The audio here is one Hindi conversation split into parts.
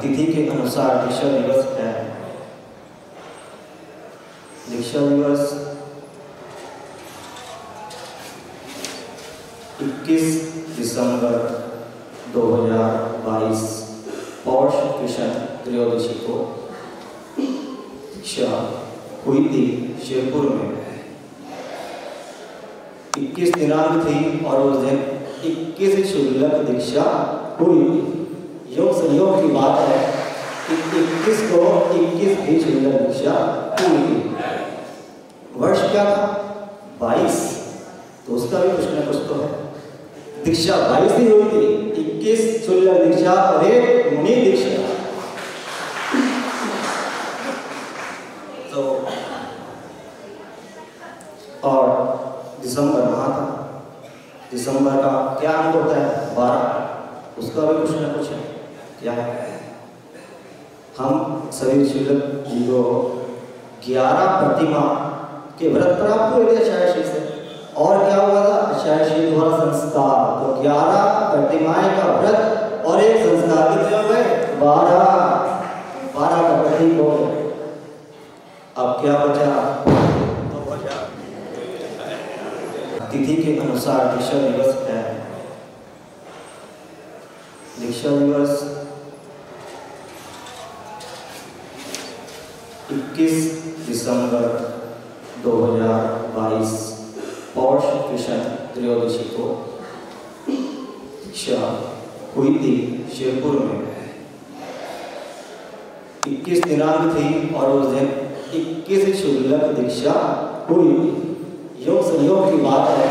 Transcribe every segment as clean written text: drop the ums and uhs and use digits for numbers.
तिथि के अनुसार दीक्षा दिवस है। दीक्षा दिवस 21 दिसंबर 2022 पौष कृष्ण त्रयोदशी को दीक्षा हुई थी शेरपुर में। 21 दिनांक थी और उस दिन 21 शुल्क दीक्षा हुई। योग संयोग की बात है कि 21 को 21 भी शुल्क दीक्षा हुई। वर्ष क्या था? 22। तो उसका भी कुछ न कुछ तो है। दीक्षा 22 ही हुई थी, 21 शुल्क दीक्षा और एक मुनि दीक्षा। तो और दिसंबर माह था। दिसंबर का क्या अंक होता है? 12। उसका भी कुछ न कुछ है। क्या है? हम सभी शुल्क जी को 11 प्रतिमा के व्रत प्राप्त हुए थे आचार्य से। और क्या हुआ था? आचार्य द्वारा संस्कार। तो 11 प्रतिमाएं का व्रत और एक संस्कार कितने हो गए? 12 का प्रतीक हो। अब क्या बचा? तिथि के अनुसार दीक्षा दिवस है। दीक्षा दिवस 21 दिसंबर 2022 पौष कृष्ण त्रयोदशी को दीक्षा हुई थी शेरपुर में। 21 दिनांक थी और उस दिन 21 शुल्क दीक्षा हुई। योग संयोग की बात है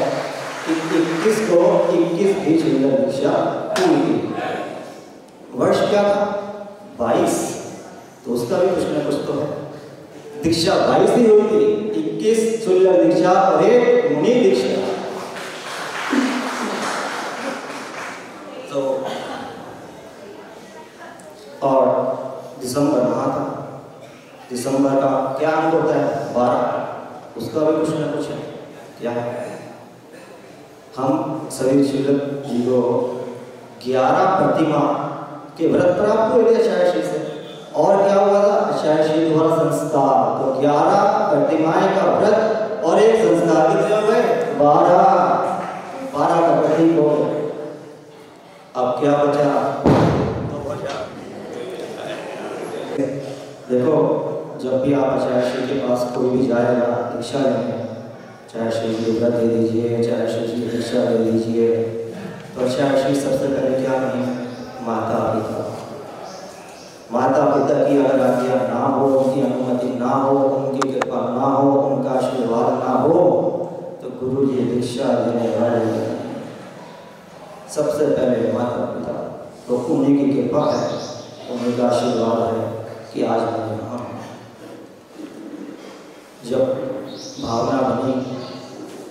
कि 21 को 21 भी शुल्क दीक्षा हुई। वर्ष क्या था? 22। तो उसका भी कुछ न कुछ तो है। दीक्षा 22 ही हुई थी, 21 शुल्क दीक्षा और एक मुनि दीक्षा। तो और दिसंबर माह था। दिसंबर का क्या अंक होता है? 12। उसका भी कुछ न कुछ है। क्या है? हम सभी शुल्क जी को 11 प्रतिमा के व्रत प्राप्त हुए थे आचार्य से। और क्या हुआ था? आचार्य द्वारा संस्कार। तो 11 प्रतिमाएं का व्रत और एक संस्कार कितने हो गए? 12 का प्रतीक हो। अब क्या बचा? देखो, जब भी आप आचार्य के पास कोई भी जाएगा दीक्षा लेने, चाहे श्री जी व्रत दे दीजिए, चाहे श्री जी दीक्षा दे दीजिए, तो आचार्य सबसे पहले क्या कहें? माता पिता। माता पिता की अगर आज्ञा ना हो, उनकी अनुमति ना हो, उनकी कृपा ना हो, उनका आशीर्वाद ना हो, तो गुरु जी दीक्षा देने वाले सबसे पहले माता पिता। तो उन्हीं की कृपा है, उन्हीं का आशीर्वाद है कि आज हम यहाँ। जब भावना बनी,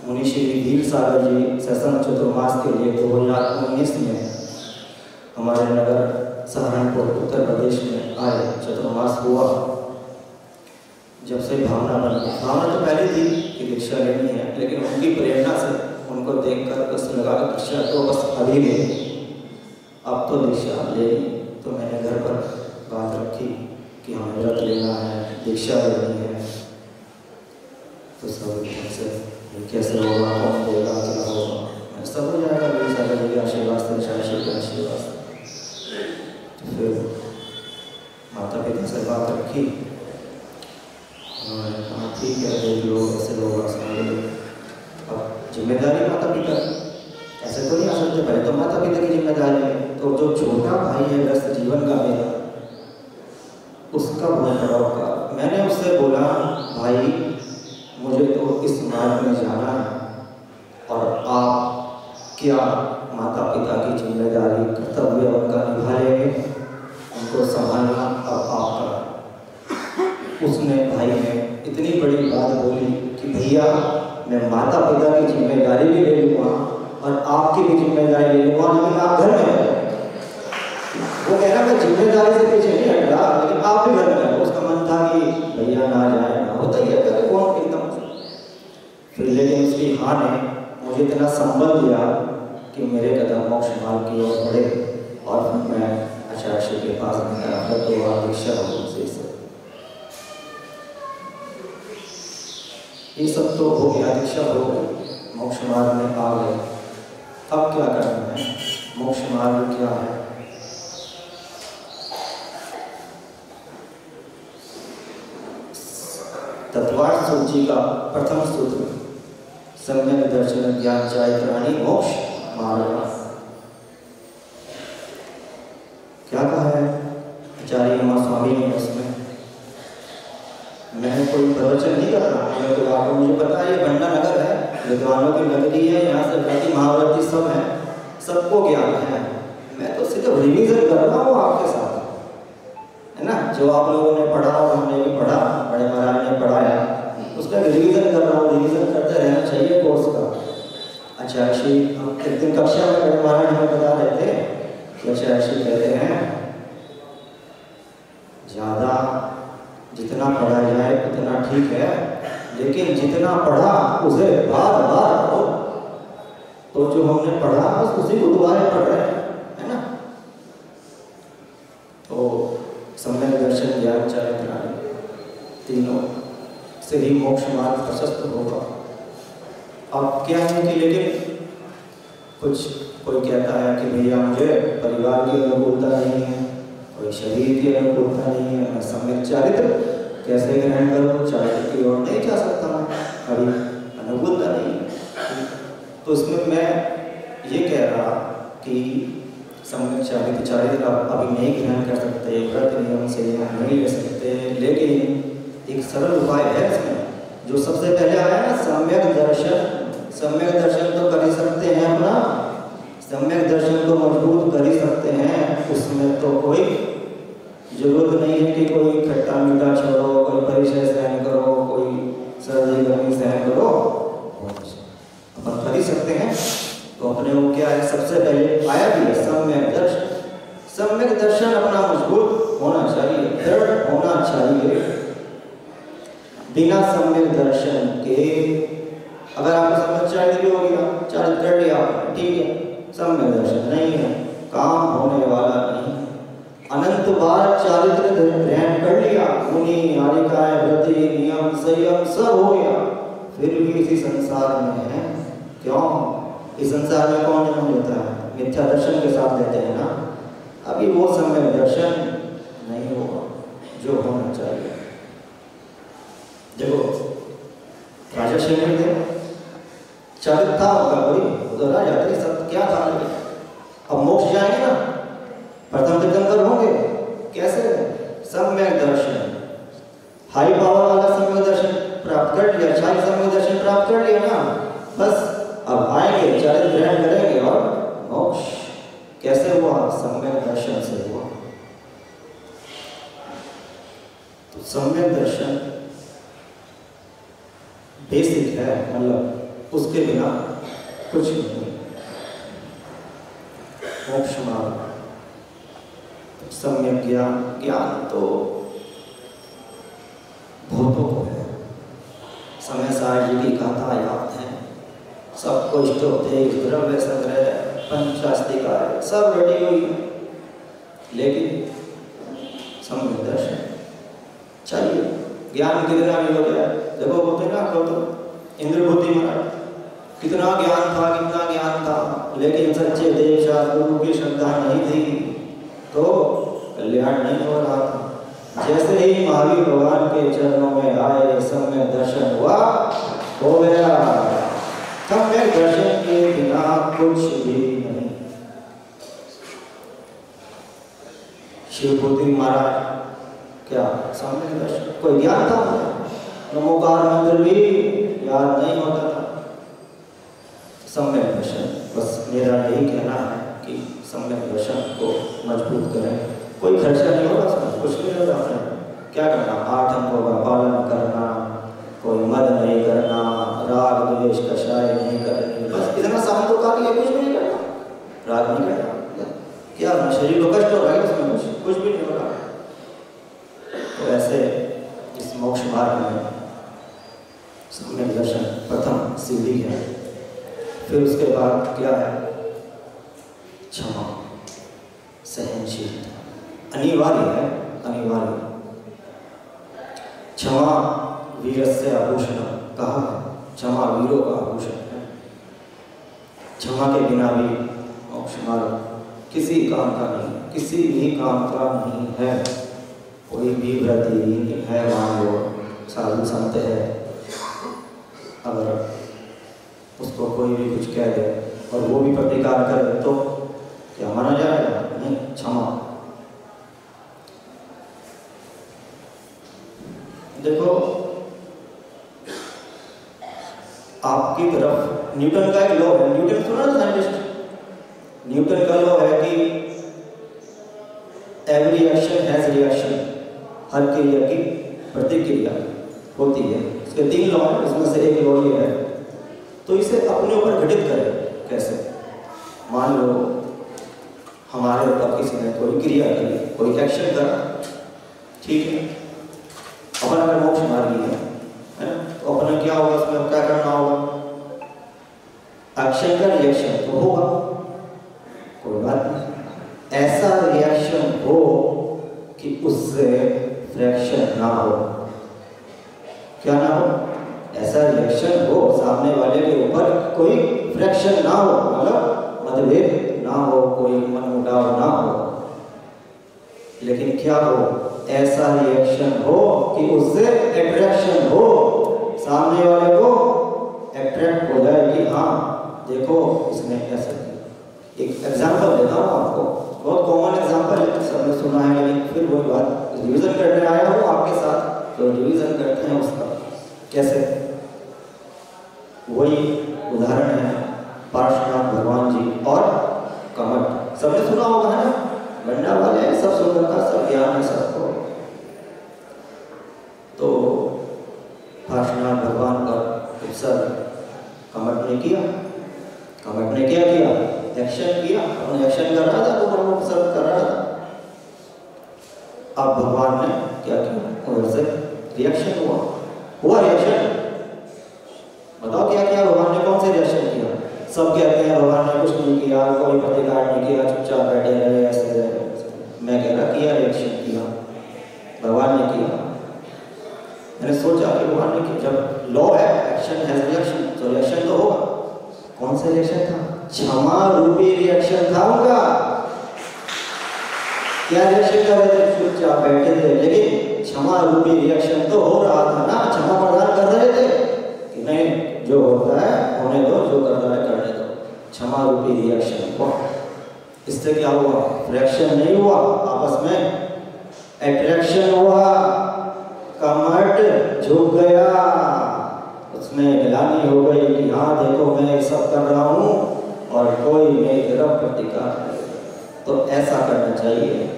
मुनि श्री धीर सागर जी सत्संग चतुर्मास के लिए 2019 में हमारे नगर सहारनपुर उत्तर प्रदेश में आए। चतुर्मास हुआ। जब से भावना बनी, भावना तो पहले थी कि दीक्षा लेनी है, लेकिन उनकी प्रेरणा से, उनको देखकर बस लगा दीक्षा तो बस अभी ले, अब तो दीक्षा ले। तो मैंने घर पर बात रखी कि हमें व्रत लेना है, दीक्षा लेनी है। तो सब से कैसे होगा, कौन देगा, क्या होगा, सब हो जाएगा। मेरी सागर जी के आशीर्वाद से, शायद के आशीर्वाद से। फिर माता पिता से बात रखी, उन्होंने कहा ठीक है, देख लो, ऐसे लोग समझ लो। अब जिम्मेदारी माता पिता की, ऐसे तो नहीं आ सकते। पहले तो माता पिता की जिम्मेदारी है। तो जो छोटा भाई है व्यस्त जीवन का मेरा, उसका बहुत बड़ा होगा। मैंने उससे बोला, भाई मुझे तो इस मार्ग में जाना है और आप क्या माता पिता की जिम्मेदारी, कर्तव्य उनका निभा लेंगे, उनको संभालना अब आपका। उसने, भाई ने इतनी बड़ी बात बोली कि भैया मैं माता पिता की जिम्मेदारी भी ले लूँगा और आपकी भी जिम्मेदारी ले लूँगा, लेकिन आप घर में रहो। वो कह रहा मैं जिम्मेदारी से पीछे नहीं हट रहा, लेकिन आप भी घर में रहो। उसका मन था कि भैया ना जाए, ना होता ही है, कौन एकदम। फिर लेकिन उसकी हाँ ने मुझे इतना संबल दिया कि मेरे कदम मोक्ष मार्ग की ओर बढ़े। और फिर मैं आचार्य के पास तत्वाधिक्षा से ये सब तो हो गया, दीक्षा हो गई, मोक्ष मार्ग में आ गए। अब क्या करना है? मोक्ष मार्ग क्या है? तत्वार्थ सूची का प्रथम सूत्र सम्यक दर्शन ज्ञान चारित्राणि मोक्ष मार्ग। क्या कहा है आचार्य महास्वामी ने इसमें? मैं कोई प्रवचन नहीं कर रहा हूँ, तो आपको मुझे पता है ये भंडा नगर है, विद्वानों की नगरी है, यहाँ से व्रती महाव्रती सब है, सबको ज्ञान है। मैं तो सिर्फ रिवीजन कर रहा हूँ आपके साथ, है ना? जो आप लोगों ने पढ़ा और हमने भी पढ़ा, बड़े महाराज ने पढ़ाया, उसका रिवीजन कर रहा हूँ। रिवीजन करते रहना चाहिए कोर्स का। आचार्य श्री एक दिन कक्षा में बड़े महाराज हमें बता रहे थे कि आचार्य श्री कहते हैं ज़्यादा जितना पढ़ा जाए उतना ठीक है, लेकिन जितना पढ़ा उसे बार बार पढ़ो। तो जो हमने पढ़ा बस उसी को दोबारा पढ़ रहे हैं, है ना? तो सम्यक दर्शन ज्ञान चारित्राणि तीनों से ही मोक्ष मार्ग प्रशस्त होगा। अब क्या है कि लेकिन कुछ कोई कहता है कि भैया मुझे परिवार की अनुकूलता नहीं है, कोई शरीर की अनुकूलता नहीं है, मैं सम्यक चारित्र कैसे ग्रहण करूँ? चारित्र की ओर नहीं जा सकता हूँ, अभी अनुकूलता नहीं है। तो इसमें मैं ये कह रहा कि सम्यक चारित्र अभी नहीं ग्रहण कर सकते, व्रत नियम से नहीं ले सकते, लेकिन एक सरल उपाय है इसमें, जो सबसे पहले आया ना, सम्यक दर्शन। सम्यक दर्शन तो कर ही सकते हैं अपना, सम्यक दर्शन तो मजबूत कर ही सकते हैं, उसमें तो कोई जरूरत नहीं है कि कोई खट्टा मीठा छोड़ो, कोई परिचय सहन करो, कोई सर्दी गर्मी सहन करो, अपन कर ही सकते हैं। तो अपने वो क्या है, सबसे पहले आया भी है सम्यक दर्शन। सम्यक दर्शन अपना मजबूत होना चाहिए, दृढ़ होना चाहिए। बिना सम्यक दर्शन के अगर आपको सम्यक चारित्र हो गया, चारित्र कर लिया, ठीक है, सम्यक दर्शन नहीं है, काम होने वाला नहीं। अनंत बार चारित्र ग्रहण कर लिया, मुनि आरिकाएं व्रति नियम संयम सब हो गया, फिर भी इसी संसार में है। क्यों? इस संसार में कौन जन्म लेता है? मिथ्या दर्शन के साथ लेते हैं ना। अभी वो सम्यक दर्शन नहीं होगा जो होना चाहिए। देखो राजा शेखर थे, चारित्र था उनका, कोई उधर राजा थे, सब क्या था, अब मोक्ष जाएंगे ना, प्रथम तीर्थंकर होंगे, कैसे? सम्यक दर्शन, हाई पावर वाला सम्यक दर्शन प्राप्त कर लिया, शाही सम्यक दर्शन प्राप्त कर लिया ना, बस अब आएंगे, चारित्र ग्रहण करेंगे और मोक्ष। कैसे हुआ? सम्यक दर्शन से हुआ। तो सम्यक दर्शन बेसिक है, मतलब उसके बिना कुछ नहीं। मोक्ष मार्ग, सम्यक ज्ञान, ज्ञान तो भूतों को है। समय सार जी की गाथा याद है, सबको इष्टोपदेश द्रव्य संग्रह पंचास्तिका सब रेडी हुई, लेकिन सम्यक दर्शन चाहिए। ज्ञान कितना भी हो गया, देखो बोलते ना, कहो तो इंद्रभूति महाराज कितना ज्ञान था, लेकिन सच्चे देव शास्त्र गुरु की श्रद्धा नहीं थी तो कल्याण नहीं हो रहा था। जैसे ही महावीर भगवान के चरणों में आए, सम्यक दर्शन हुआ, हो गया। सम्यक दर्शन के बिना कुछ भी नहीं। शिवभूति महाराज क्या सम्यक दर्शन, कोई ज्ञान था? नमोकार मंत्र भी याद नहीं होता था। सम्यक दर्शन, बस मेरा यही कहना है कि सम्यक दर्शन को मजबूत करें। कोई खर्चा नहीं होगा, कुछ नहीं होगा। क्या करना? 8 अंगों का पालन करना, कोई मद नहीं करना, राग द्वेष कषाय नहीं करनी, बस इतना सामान तो काफी है, कुछ भी नहीं करना, राग नहीं करना। क्या शरीर को कष्ट हो रहा है, उसमें कुछ भी नहीं हो रहा। तो ऐसे इस मोक्ष मार्ग में सम्यक दर्शन प्रथम सीढ़ी है। फिर उसके बाद क्या है? क्षमा, सहनशीलता अनिवार्य है। अनिवार्य। क्षमा वीरस्य आभूषण कहा है, क्षमा वीरों का आभूषण है। क्षमा के बिना भी मोक्ष मार्ग किसी काम का नहीं, किसी भी काम का नहीं है। कोई भी व्रती है, मान लो साधु संत है, अगर उसको कोई भी कुछ कह दे और वो भी प्रतिकार करे तो क्या माना जाएगा? नहीं, क्षमा। देखो आपकी तरफ न्यूटन का एक लॉ है, न्यूटन सुना ना साइंटिस्ट? न्यूटन का लॉ है कि एवरी एक्शन हैज रिएक्शन, हर क्रिया की प्रतिक्रिया होती है। इसके 3 लॉ हैं, उसमें से एक लॉ ये है। तो इसे अपने ऊपर घटित करें कैसे? मान लो हमारे ऊपर किसी ने कोई क्रिया करी, कोई एक्शन करा, ठीक है, अपन अगर मोक्ष मार्गी है ना, तो अपना क्या होगा, उसमें क्या करना होगा? एक्शन का रिएक्शन तो होगा, कोई बात नहीं। ऐसा रिएक्शन हो कि उससे फ्रैक्शन ना हो। क्या ना हो? ऐसा रिएक्शन हो सामने वाले के ऊपर कोई फ्रैक्शन ना हो, मतलब मतभेद ना हो, कोई मनमुटाव ना हो। लेकिन क्या हो? ऐसा रिएक्शन हो कि उससे अट्रैक्शन हो, सामने वाले को अट्रैक्ट हो जाए कि हाँ देखो इसने ऐसा किया। एक एग्जांपल देता हूँ आपको, बहुत कॉमन एग्जांपल है, सबने सुना है, लेकिन फिर वही बात रिवीजन करने आया हूँ आपके साथ, तो रिवीजन करते हैं उसका। कैसे? वही उदाहरण है पार्श्वनाथ भगवान जी और कमठ। सबने सुना होगा है ना, गंडा वाले सब सुनने का सब ज्ञान है सबको। तो पार्श्वनाथ भगवान का उपसर्ग कमठ ने किया। कमठ ने क्या किया? एक्शन किया, अपने एक्शन कर रहा था तो वो उपसर्ग कर रहा था। अब भगवान ने क्या किया? उधर से रिएक्शन हुआ रिएक्शन। बताओ क्या किया भगवान ने? कौन से रिएक्शन किया? सब कहते हैं भगवान ने कुछ नहीं किया, कोई प्रतिकार नहीं किया, चुपचाप बैठे रहे, ऐसे रहे। मैं कह रहा किया, रिएक्शन किया, भगवान ने किया। मैंने सोचा कि भगवान ने किया, जब लॉ है एक्शन हैज रिएक्शन, तो रिएक्शन तो होगा। कौन सा रिएक्शन था? क्षमा रूपी रिएक्शन था उनका। क्या रिएक्शन कर रहे थे? चुपचाप बैठे थे, लेकिन क्षमा रूपी रिएक्शन तो हो रहा था ना, क्षमा प्रदान कर रहे थे कि नहीं, जो होता है होने दो, जो कर रहा है करने दो। क्षमा रूपी रिएक्शन हुआ। इससे क्या हुआ? फ्रैक्शन नहीं हुआ, आपस में अट्रैक्शन हुआ। कमठ झुक गया, उसमें गिलानी हो गई कि हाँ देखो मैं सब कर रहा हूँ और कोई मेरी तरफ प्रतिकार नहीं। तो ऐसा करना चाहिए,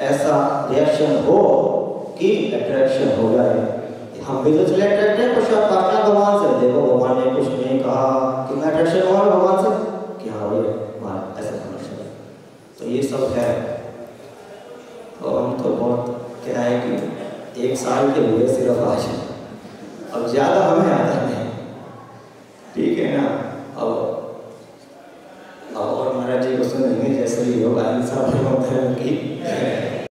ऐसा रिएक्शन हो कि अट्रैक्शन हो जाए। हम भी तो चले अट्रैक्ट हैं कुछ पार्टनर भगवान से। देखो भगवान ने कुछ नहीं कहा, कितना अट्रैक्शन हुआ भगवान से कि हाँ भैया ऐसा करना चाहिए। तो ये सब है। और हम तो बहुत क्या है कि 1 साल के हुए सिर्फ आज, अब ज़्यादा हमें